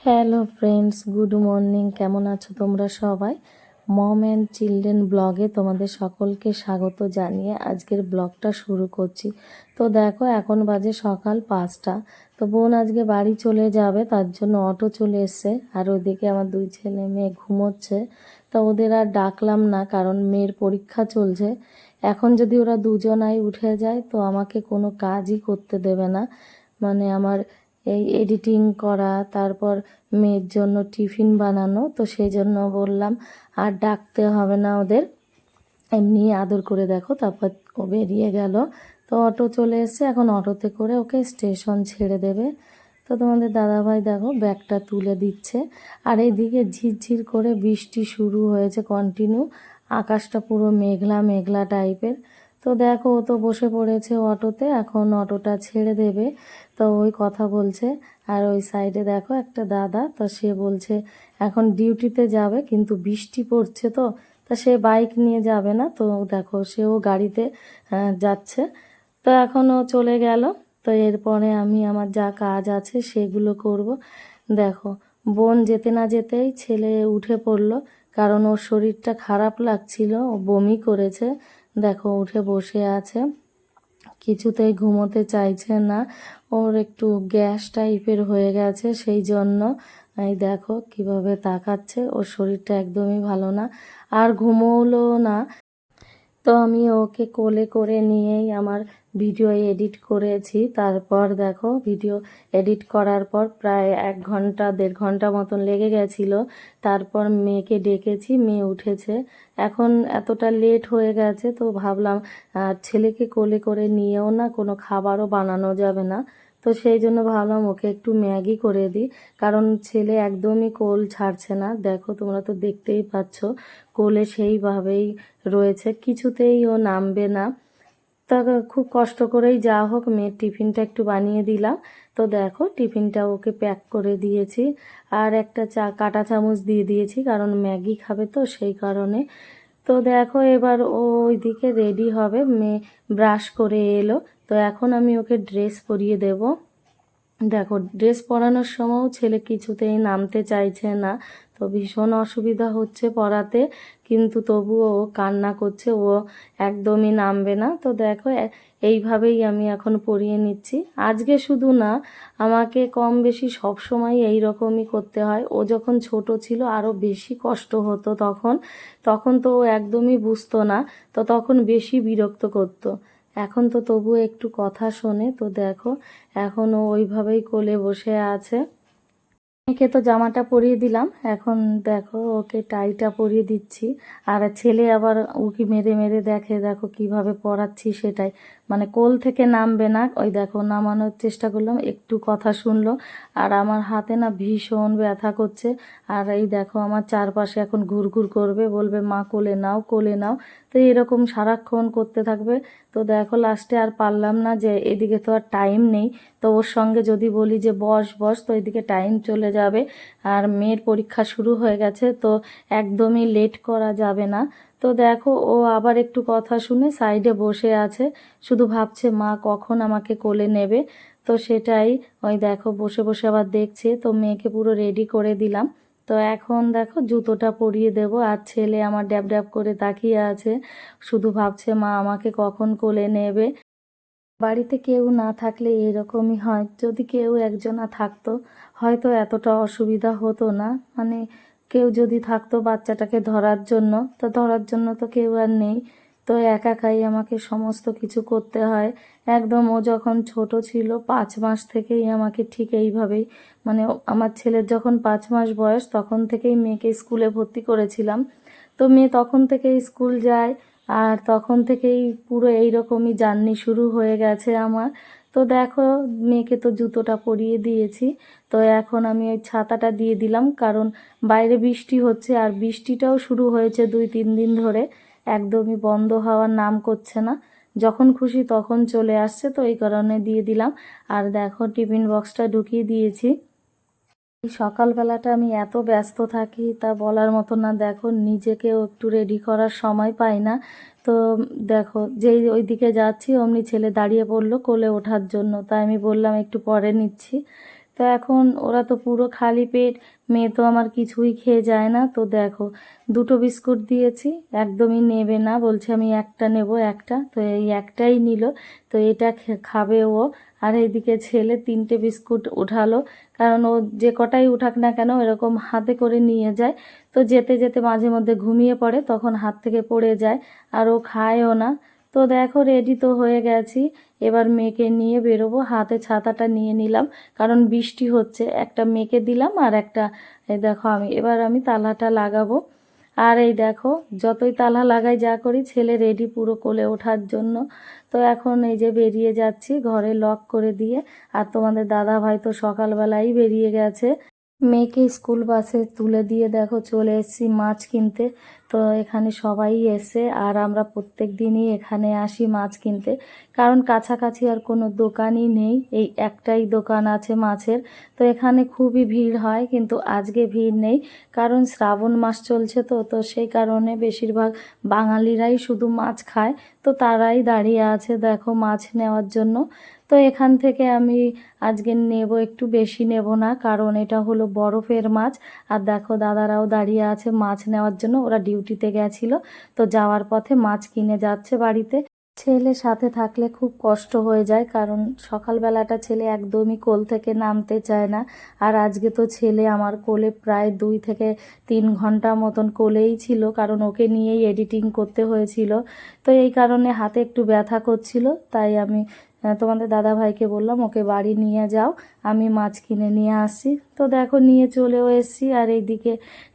Hello friends, good morning. কেমন আছো তোমরা সবাই? মম অ্যান্ড চিলড্রেন ব্লগে তোমাদের সকলকে স্বাগত জানিয়ে আজকের ব্লগটা শুরু করছি। তো দেখো, এখন বাজে সকাল 5টা। তো বোন আজকে বাড়ি চলে যাবে, তার জন্য অটো চলে এসছে। আর ওদিকে আমার দুই ছেলে মেয়ে ঘুমোচ্ছে। তো ওদের আর ডাকলাম না, কারণ মেয়ের পরীক্ষা চলছে। এখন যদি ওরা দুজনাই উঠে যায় তো আমাকে কোনো কাজই করতে দেবে না। মানে আমার এই এডিটিং করা, তারপর মেয়ের জন্য টিফিন বানানো, তো সেই জন্য বললাম আর ডাকতে হবে না ওদের, এমনি আদর করে দেখো। তারপর ও বেরিয়ে গেল। তো অটো চলে এসছে, এখন অটোতে করে ওকে স্টেশন ছেড়ে দেবে। তো তোমাদের দাদাভাই দেখো ব্যাগটা তুলে দিচ্ছে। আর এইদিকে ঝিরঝির করে বৃষ্টি শুরু হয়েছে কন্টিনিউ। আকাশটা পুরো মেঘলা মেঘলা টাইপের। তো দেখো ও তো বসে পড়েছে অটোতে, এখন অটোটা ছেড়ে দেবে। তো ওই কথা বলছে। আর ওই সাইডে দেখো একটা দাদা, তো সে বলছে এখন ডিউটিতে যাবে, কিন্তু বৃষ্টি পড়ছে তো তা সে বাইক নিয়ে যাবে না। তো দেখো সেও গাড়িতে যাচ্ছে। তো এখন ও চলে গেল। তো এরপরে আমি আমার যা কাজ আছে সেগুলো করব। দেখো, বোন যেতে না যেতেই ছেলে উঠে পড়লো, কারণ ওর শরীরটা খারাপ লাগছিল, ও বমি করেছে। দেখো উঠে বসে আছে, কিছুতেই ঘুমোতে চাইছে না। ওর একটু গ্যাস টাইপের হয়ে গেছে, সেই জন্য এই দেখো কিভাবে তাকাচ্ছে। ওর শরীরটা একদমই ভালো না, আর ঘুমোলো না। তো আমি ওকে কোলে করে নিয়েই আমার ভিডিও এডিট করেছি। তারপর দেখো ভিডিও এডিট করার পর প্রায় 1 ঘন্টা 1.5 ঘন্টা মতন লেগে গেছিলো। তারপর মেয়েকে ডেকেছি, মেয়ে উঠেছে। এখন এতটা লেট হয়ে গেছে, তো ভাবলাম ছেলেকে কোলে করে নিয়েও না কোনো খাবারও বানানো যাবে না। তো সেই জন্য ভাবলাম ওকে একটু ম্যাগি করে দিই, কারণ ছেলে একদমই কোল ছাড়ছে না। দেখো তোমরা তো দেখতেই পাচ্ছ, কোলে সেইভাবেই রয়েছে, কিছুতেই ও নামবে না। তা খুব কষ্ট করেই যা হোক মেয়ের টিফিনটা একটু বানিয়ে দিলাম। তো দেখো টিফিনটা ওকে প্যাক করে দিয়েছি, আর একটা কাঁটা চামচ দিয়ে দিয়েছি, কারণ ম্যাগি খাবে তো সেই কারণে। তো দেখো এবার ও ওইদিকে রেডি হবে, মেয়ে ব্রাশ করে এলো। তো এখন আমি ওকে ড্রেস পরিয়ে দেব। দেখো ড্রেস পরানোর সময়ও ছেলে কিছুতেই নামতে চাইছে না। তো ভীষণ অসুবিধা হচ্ছে পরাতে, কিন্তু তবুও ও কান্না করছে, ও একদমই নামবে না। তো দেখো এইভাবেই আমি এখন পরিয়ে নিচ্ছি। আজকে শুধু না, আমাকে কম বেশি সব সময় এই রকমই করতে হয়। ও যখন ছোট ছিল আরও বেশি কষ্ট হতো, তখন তখন তো ও একদমই বুঝতো না, তো তখন বেশি বিরক্ত করতো। এখন তো তবুও একটু কথা শোনে। তো দেখো এখনও ওইভাবেই কোলে বসে আছে। মেয়েকে তো জামাটা পরিয়ে দিলাম, এখন দেখো ওকে টাইটা পরিয়ে দিচ্ছি। আর ছেলে আবার উকি মেরে মেরে দেখে, দেখো কিভাবে পরাচ্ছি সেটাই। মানে কোল থেকে নামবে না। ওই দেখো নামানোর চেষ্টা করলাম, একটু কথা শুনলো। আর আমার হাতে না ভীষণ ব্যথা করছে। আর এই দেখো আমার চারপাশে এখন ঘুরঘুর করবে, বলবে মা কোলে নাও কোলে নাও। তো এরকম সারাক্ষণ করতে থাকবে। তো দেখো লাস্টে আর পারলাম না, যে এদিকে তো আর টাইম নেই। তো ওর সঙ্গে যদি বলি যে বস বস, তো এদিকে টাইম চলে যাবে। আর মেয়ের পরীক্ষা শুরু হয়ে গেছে, তো একদমই লেট করা যাবে না। তো দেখো ও আবার একটু কথা শুনে সাইডে বসে আছে, শুধু ভাবছে মা কখন আমাকে কোলে নেবে। তো সেটাই, ওই দেখো বসে বসে আবার দেখছে। তো মেয়েকে পুরো রেডি করে দিলাম। তো এখন দেখো জুতোটা পরিয়ে দেব। আর ছেলে আমার ড্যাব ড্যাব করে তাকিয়ে আছে, শুধু ভাবছে মা আমাকে কখন কোলে নেবে। বাড়িতে কেউ না থাকলে এরকমই হয়, যদি কেউ একজনা থাকতো হয়তো এতটা অসুবিধা হতো না। মানে কেউ যদি থাকতো বাচ্চাটাকে ধরার জন্য, তো ধরার জন্য তো কেউ আর নেই। তো একাই আমাকে সমস্ত কিছু করতে হয়। একদম ও যখন ছোট ছিল 5 মাস থেকেই আমাকে ঠিক এইভাবেই, মানে আমার ছেলের যখন 5 মাস বয়স তখন থেকেই মেয়েকে স্কুলে ভর্তি করেছিলাম। তো মেয়ে তখন থেকেই স্কুল যায়, আর তখন থেকেই পুরো এইরকমই জার্নি শুরু হয়ে গেছে আমার। তো দেখো মেয়েকে তো জুতোটা পরিয়ে দিয়েছি। তো এখন আমি ওই ছাতাটা দিয়ে দিলাম, কারণ বাইরে বৃষ্টি হচ্ছে, আর বৃষ্টিটাও শুরু হয়েছে 2-3 দিন ধরে, একদমই বন্ধ হওয়ার নাম করছে না। যখন খুশি তখন চলে আসছে, তো এই কারণে দিয়ে দিলাম। আর দেখো টিফিন বক্সটা ঢুকিয়ে দিয়েছি। এই সকালবেলাটা আমি এত ব্যস্ত থাকি তা বলার মতো না। দেখো নিজেকেও একটু রেডি করার সময় পাই না। তো দেখো যেই ওইদিকে যাচ্ছি অমনি ছেলে দাঁড়িয়ে পড়লো কোলে ওঠার জন্য, তাই আমি বললাম একটু পরে নিচ্ছি। তো এখন ওরা তো পুরো খালি পেট, মেয়ে তো আমার কিছুই খেয়ে যায় না। তো দেখো দুটো বিস্কুট দিয়েছি, একদমই নেবে না, বলছে আমি একটা নেব একটা। তো এই একটাই নিল, তো এটা খাবে ও। আর এইদিকে ছেলে 3টে বিস্কুট উঠালো, কারণ ও যে কটাই উঠাক না কেন এরকম হাতে করে নিয়ে যায়। তো যেতে যেতে মাঝে মধ্যে ঘুমিয়ে পড়ে, তখন হাত থেকে পড়ে যায়, আর ও খায়ও না। তো দেখো রেডি তো হয়ে গেছি, এবার মেয়েকে নিয়ে বেরোবো। হাতে ছাতাটা নিয়ে নিলাম, কারণ বৃষ্টি হচ্ছে। একটা মেয়েকে দিলাম আর একটা এই দেখো আমি তালাটা লাগাবো। আর এই দেখো যতই তালা লাগাই যা করি, ছেলে রেডি পুরো কোলে ওঠার জন্য। তো এখন এই যে বেরিয়ে যাচ্ছি ঘরে লক করে দিয়ে। আর তোমাদের দাদা ভাই তো সকালবেলাই বেরিয়ে গেছে, মেয়েকে স্কুল বাসে তুলে দিয়ে দেখো চলে এসেছি মাছ কিনতে। তো এখানে সবাই এসে, আর আমরা প্রত্যেক দিনই এখানে আসি মাছ কিনতে, কারণ কাছাকাছি আর কোনো দোকানই নেই, এই একটাই দোকান আছে মাছের। তো এখানে খুবই ভিড় হয়, কিন্তু আজকে ভিড় নেই, কারণ শ্রাবণ মাস চলছে। তো তো সেই কারণে বেশিরভাগ বাঙালিরাই শুধু মাছ খায়, তো তারাই দাঁড়িয়ে আছে দেখো মাছ নেওয়ার জন্য। তো এখান থেকে আমি আজকে নেব, একটু বেশি নেব না, কারণ এটা হলো বরফের মাছ। আর দেখো দাদারাও দাঁড়িয়ে আছে মাছ নেওয়ার জন্য, ওরা ডিউটিতে গেছিল, তো যাওয়ার পথে মাছ কিনে যাচ্ছে বাড়িতে। ছেলে সাথে থাকলে খুব কষ্ট হয়ে যায়, কারণ সকালবেলাটা ছেলে একদমই কোল থেকে নামতে চায় না। আর আজকে তো ছেলে আমার কোলে প্রায় 2 থেকে 3 ঘন্টা মতন কোলেই ছিল, কারণ ওকে নিয়েই এডিটিং করতে হয়েছিল। তো এই কারণে হাতে একটু ব্যথা করছিল, তাই আমি তোমাদের দাদা ভাইকে বললাম ওকে বাড়ি নিয়ে যাও, আমি মাছ কিনে নিয়ে আসি। তো দেখো নিয়ে চলেও এসেছি, আর এইদিকে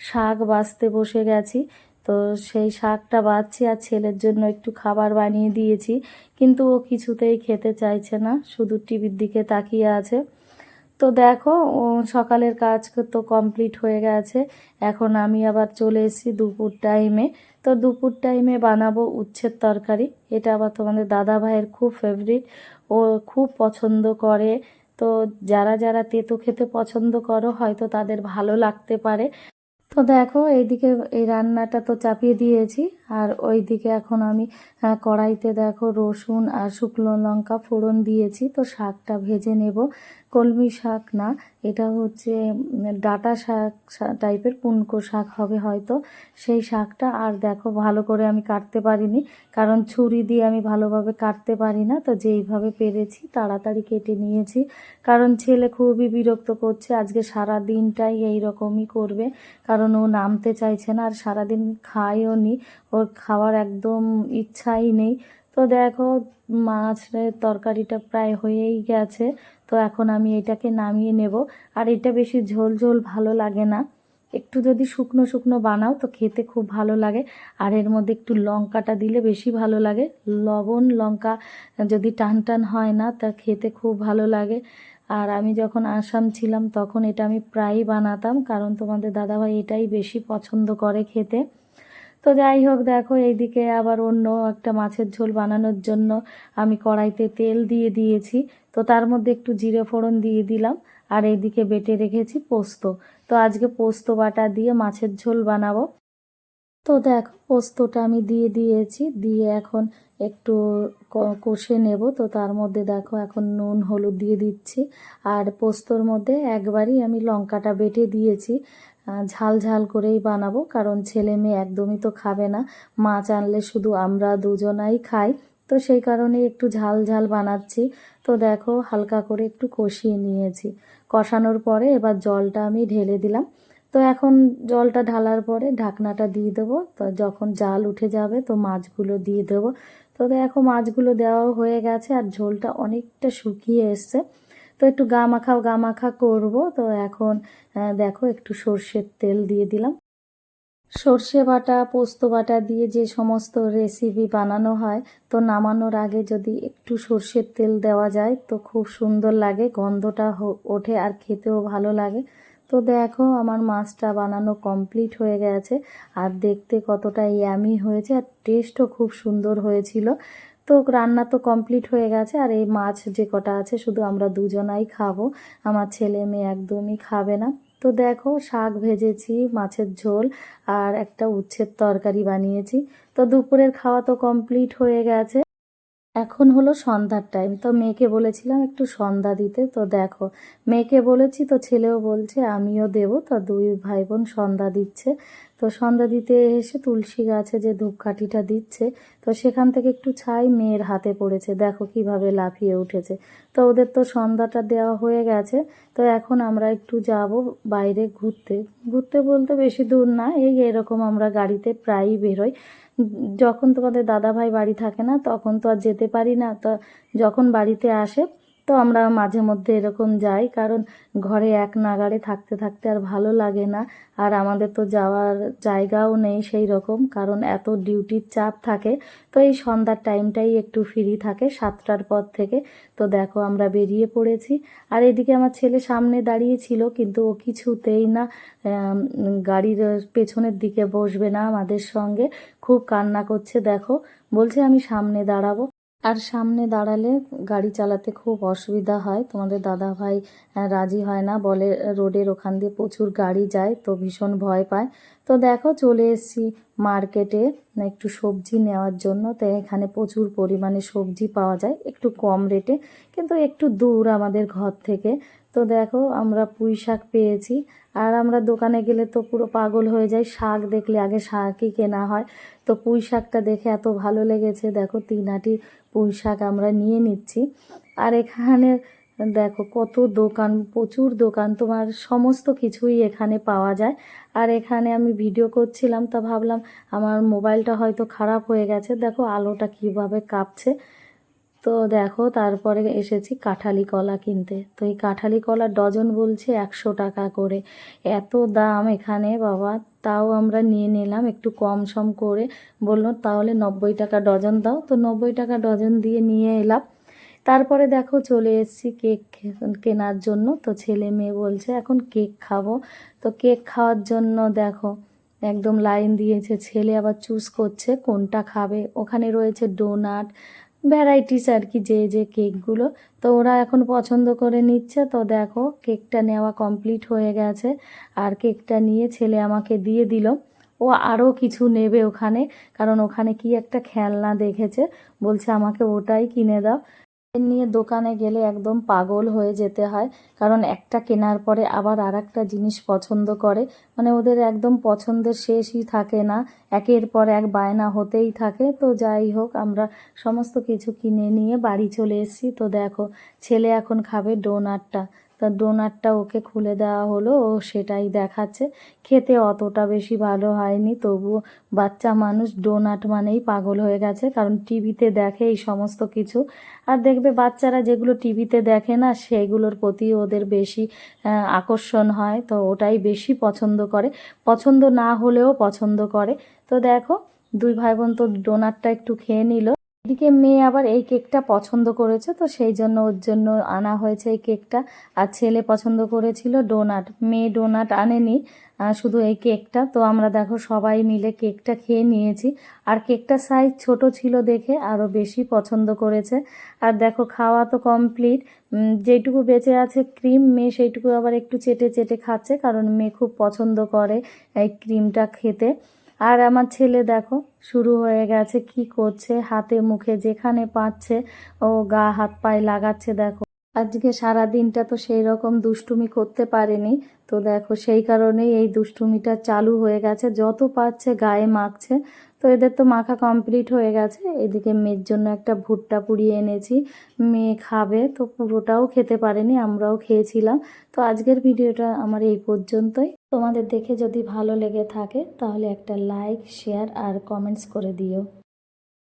শাক বাছতে বসে গেছি। তো সেই শাকটা বাছছি, আর ছেলের জন্য একটু খাবার বানিয়ে দিয়েছি, কিন্তু ও কিছুতেই খেতে চাইছে না, শুধু টিভির দিকে তাকিয়ে আছে। তো দেখো ও সকালের কাজ তো কমপ্লিট হয়ে গেছে, এখন আমি আবার চলে এসেছি দুপুর টাইমে। তো দুপুর টাইমে বানাবো উচ্ছের তরকারি, এটা আবার তোমাদের দাদা ভাইয়ের খুব ফেভারিট, ও খুব পছন্দ করে। তো যারা যারা তেতো খেতে পছন্দ করো হয়তো তাদের ভালো লাগতে পারে। তো দেখো এইদিকে এই রান্নাটা তো চাপিয়ে দিয়েছি, আর ওইদিকে এখন আমি কড়াইতে দেখো রসুন আর শুকনো লঙ্কা ফোড়ন দিয়েছি। তো শাকটা ভেজে নেব, কলমি শাক না, এটা হচ্ছে ডাঁটা শাক টাইপের, পুনকো শাক হবে হয়তো সেই শাকটা। আর দেখো ভালো করে আমি কাটতে পারিনি, কারণ ছুরি দিয়ে আমি ভালোভাবে কাটতে পারি না, তো যেইভাবে পেরেছি তাড়াতাড়ি কেটে নিয়েছি, কারণ ছেলে খুবই বিরক্ত করছে আজকে, সারা দিনটাই এই রকমই করবে, কারণ ও নামতে চাইছে না, আর সারাদিন খায়ও নি, ওর খাওয়ার একদম ইচ্ছাই নেই। তো দেখো মাছের তরকারিটা প্রায় হয়েই গেছে, তো এখন আমি এটাকে নামিয়ে নেব। আর এটা বেশি ঝোল ঝোল ভালো লাগে না, একটু যদি শুকনো শুকনো বানাও তো খেতে খুব ভালো লাগে। আর এর মধ্যে একটু লঙ্কাটা দিলে বেশি ভালো লাগে, লবণ লঙ্কা যদি টান টান হয় না তা খেতে খুব ভালো লাগে। আর আমি যখন আসাম ছিলাম তখন এটা আমি প্রায়ই বানাতাম, কারণ তোমাদের দাদাভাই এটাই বেশি পছন্দ করে খেতে। তো যাই হোক দেখো এইদিকে আবার অন্য একটা মাছের ঝোল বানানোর জন্য আমি কড়াইতে তেল দিয়ে দিয়েছি, তো তার মধ্যে একটু জিরে ফোড়ন দিয়ে দিলাম। আর এইদিকে বেটে রেখেছি পোস্ত, তো আজকে পোস্ত বাটা দিয়ে মাছের ঝোল বানাবো। তো দেখো পোস্তটা আমি দিয়ে দিয়েছি, দিয়ে এখন একটু কষে নেব। তো তার মধ্যে দেখো এখন নুন হলুদ দিয়ে দিচ্ছি, আর পোস্তর মধ্যে একবারই আমি লঙ্কাটা বেটে দিয়েছি। ঝাল ঝাল করেই বানাবো, কারণ ছেলে মেয়ে একদমই তো খাবে না, মাছ আনলে শুধু আমরা দুজনাই খাই, তো সেই কারণে একটু ঝাল ঝাল বানাচ্ছি। তো দেখো হালকা করে একটু কষিয়ে নিয়েছি, কষানোর পরে এবার জলটা আমি ঢেলে দিলাম। তো এখন জলটা ঢালার পরে ঢাকনাটা দিয়ে দেবো, তো যখন জাল উঠে যাবে তো মাছগুলো দিয়ে দেবো। তো দেখো মাছগুলো দেওয়া হয়ে গেছে, আর ঝোলটা অনেকটা শুকিয়ে এসছে, তো একটু গা মাখা করবো। তো এখন দেখো একটু সর্ষের তেল দিয়ে দিলাম। সর্ষে বাটা পোস্ত বাটা দিয়ে যে সমস্ত রেসিপি বানানো হয়, তো নামানোর আগে যদি একটু সর্ষের তেল দেওয়া যায় তো খুব সুন্দর লাগে, গন্ধটা ওঠে আর খেতেও ভালো লাগে। তো দেখো আমার মাছটা বানানো কমপ্লিট হয়ে গেছে, আর দেখতে কতটা ইয়ামি হয়েছে, আর টেস্টও খুব সুন্দর হয়েছিল। তো রান্না তো কমপ্লিট হয়ে গেছে, আর এই মাছ যে কটা আছে শুধু আমরা দুজনাই খাবো, আমার ছেলে মেয়ে একদমই খাবে না। তো দেখো শাক ভেজেছি, মাছের ঝোল, আর একটা উচ্ছের তরকারি বানিয়েছি। তো দুপুরের খাওয়া তো কমপ্লিট হয়ে গেছে, এখন হলো সন্ধ্যার টাইম, তো মেয়েকে বলেছিলাম একটু সন্ধ্যা দিতে। তো দেখো মেয়েকে বলেছি তো ছেলেও বলছে আমিও দেব, তো দুই ভাই বোন সন্ধ্যা দিচ্ছে। তো সন্ধ্যা দিতে এসে তুলসী গাছে যে ধূপকাঠিটা দিচ্ছে, তো সেখান থেকে একটু ছাই মেয়ের হাতে পড়েছে, দেখো কিভাবে লাফিয়ে উঠেছে। তো ওদের তো সন্ধ্যাটা দেওয়া হয়ে গেছে। তো এখন আমরা একটু যাব বাইরে ঘুরতে। ঘুরতে বলতে বেশি দূর না, এই এরকম আমরা গাড়িতে প্রায়ই বেরোই। যখন তোমাদের দাদাভাই বাড়ি থাকে না তখন তো আর যেতে পারি না, তো যখন বাড়িতে আসে তো আমরা মাঝে মধ্যে এরকম যাই, কারণ ঘরে এক নাগাড়ে থাকতে থাকতে আর ভালো লাগে না। আর আমাদের তো যাওয়ার জায়গাও নেই সেই রকম, কারণ এত ডিউটির চাপ থাকে। তো এই সন্ধ্যার টাইমটাই একটু ফ্রি থাকে 7টার পর থেকে। তো দেখো আমরা বেরিয়ে পড়েছি। আর এদিকে আমার ছেলে সামনে দাঁড়িয়ে ছিল, কিন্তু ও কিছুতেই না গাড়ির পেছনের দিকে বসবে না আমাদের সঙ্গে, খুব কান্না করছে। দেখো বলছে আমি সামনে দাঁড়াবো। আর সামনে দাঁড়ালে গাড়ি চালাতে খুব অসুবিধা হয়, তোমাদের দাদা ভাই রাজি হয় না, বলে রোডের ওখান দিয়ে প্রচুর গাড়ি যায়, তো ভীষণ ভয় পায়। তো দেখো চলে এসেছি মার্কেটে একটু সবজি নেওয়ার জন্য। তো এখানে প্রচুর পরিমাণে সবজি পাওয়া যায় একটু কম রেটে, কিন্তু একটু দূর আমাদের ঘর থেকে। তো দেখো আমরা পুঁই শাক পেয়েছি। আর আমরা দোকানে গেলে তো পুরো পাগল হয়ে যাই, শাক দেখলে আগে শাকই কেনা হয়। তো পুঁই শাকটা দেখে এত ভালো লেগেছে, দেখো 3 আটি পুঁই শাক আমরা নিয়ে নিচ্ছি। আর এখানে দেখো কত দোকান, প্রচুর দোকান, তোমার সমস্ত কিছুই এখানে পাওয়া যায়। আর এখানে আমি ভিডিও করছিলাম, তা ভাবলাম আমার মোবাইলটা হয়তো খারাপ হয়ে গেছে, দেখো আলোটা কিভাবে কাঁপছে। তো দেখো তারপরে এসেছি কাঁঠালি কলা কিনতে। তো এই কাঁঠালি কলার ডজন বলছে 100 টাকা করে, এত দাম এখানে বাবা। তাও আমরা নিয়ে নিলাম একটু কম সম করে, বললো তাহলে 90 টাকা ডজন দাও। তো 90 টাকা ডজন দিয়ে নিয়ে এলাম। তারপরে দেখো চলে এসেছি কেক কেনার জন্য। তো ছেলে মেয়ে বলছে এখন কেক খাবো। তো কেক খাওয়ার জন্য দেখো একদম লাইন দিয়েছে, ছেলে আবার চুজ করছে কোনটা খাবে। ওখানে রয়েছে ডোনাট, ভ্যারাইটিস আর কি, যে যে কেকগুলো। তো ওরা এখন পছন্দ করে নিচ্ছে। তো দেখো কেকটা নেওয়া কমপ্লিট হয়ে গেছে। আর কেকটা নিয়ে ছেলে আমাকে দিয়ে দিল। ও আরও কিছু নেবে ওখানে, কারণ ওখানে কি একটা খেলনা দেখেছে, বলছে আমাকে ওটাই কিনে দাও। নিয়ে দোকানে গেলে একদম পাগল হয়ে যেতে হয়, কারণ একটা কেনার পরে আবার আর একটা জিনিস পছন্দ করে, মানে ওদের একদম পছন্দের শেষই থাকে না, একের পর এক বায়না হতেই থাকে। তো যাই হোক আমরা সমস্ত কিছু কিনে নিয়ে বাড়ি চলে এসেছি। তো দেখো ছেলে এখন খাবে ডোনাটটা। তা ডোনাটটা ওকে খুলে দেওয়া হলো, ও সেটাই দেখাচ্ছে। খেতে অতটা বেশি ভালো হয়নি, তবুও বাচ্চা মানুষ ডোনাট মানেই পাগল হয়ে গেছে, কারণ টিভিতে দেখে এই সমস্ত কিছু। আর দেখবে বাচ্চারা যেগুলো টিভিতে দেখে না সেগুলোর প্রতি ওদের বেশি আকর্ষণ হয়, তো ওটাই বেশি পছন্দ করে, পছন্দ না হলেও পছন্দ করে। তো দেখো দুই ভাই বোন তো ডোনাটটা একটু খেয়ে নিল। এদিকে মেয়ে আবার এই কেকটা পছন্দ করেছে, তো সেই জন্য ওর জন্য আনা হয়েছে এই কেকটা। আর ছেলে পছন্দ করেছিল ডোনাট, মেয়ে ডোনাট আনেনি, শুধু এই কেকটা। তো আমরা দেখো সবাই মিলে কেকটা খেয়ে নিয়েছি। আর কেকটা সাইজ ছোট ছিল দেখে আরও বেশি পছন্দ করেছে। আর দেখো খাওয়া তো কমপ্লিট, যেটুকু বেঁচে আছে ক্রিম, মেয়ে সেইটুকু আবার একটু চেটে চেটে খাচ্ছে, কারণ মেয়ে খুব পছন্দ করে এই ক্রিমটা খেতে। আর আমার ছেলে দেখো শুরু হয়ে গেছে, কি করছে, হাতে মুখে যেখানে পাচ্ছে ও গা হাত পায়ে লাগাচ্ছে। দেখো আজকে সারা দিনটা তো সেই রকম দুষ্টুমি করতে পারেনি, তো দেখো সেই কারণেই এই দুষ্টুমিটা চালু হয়ে গেছে, যত পাচ্ছে গায়ে মাখছে। তো এদের তো মাখা কমপ্লিট হয়ে গেছে। এদিকে মেয়ের জন্য একটা ভুট্টা পুড়িয়ে এনেছি, মেয়ে খাবে, তো পুরোটাও খেতে পারেনি, আমরাও খেয়েছিলাম। তো আজকের ভিডিওটা আমার এই পর্যন্তই। তোমাদের দেখে যদি ভালো লেগে থাকে তাহলে একটা লাইক, শেয়ার আর কমেন্টস করে দিও।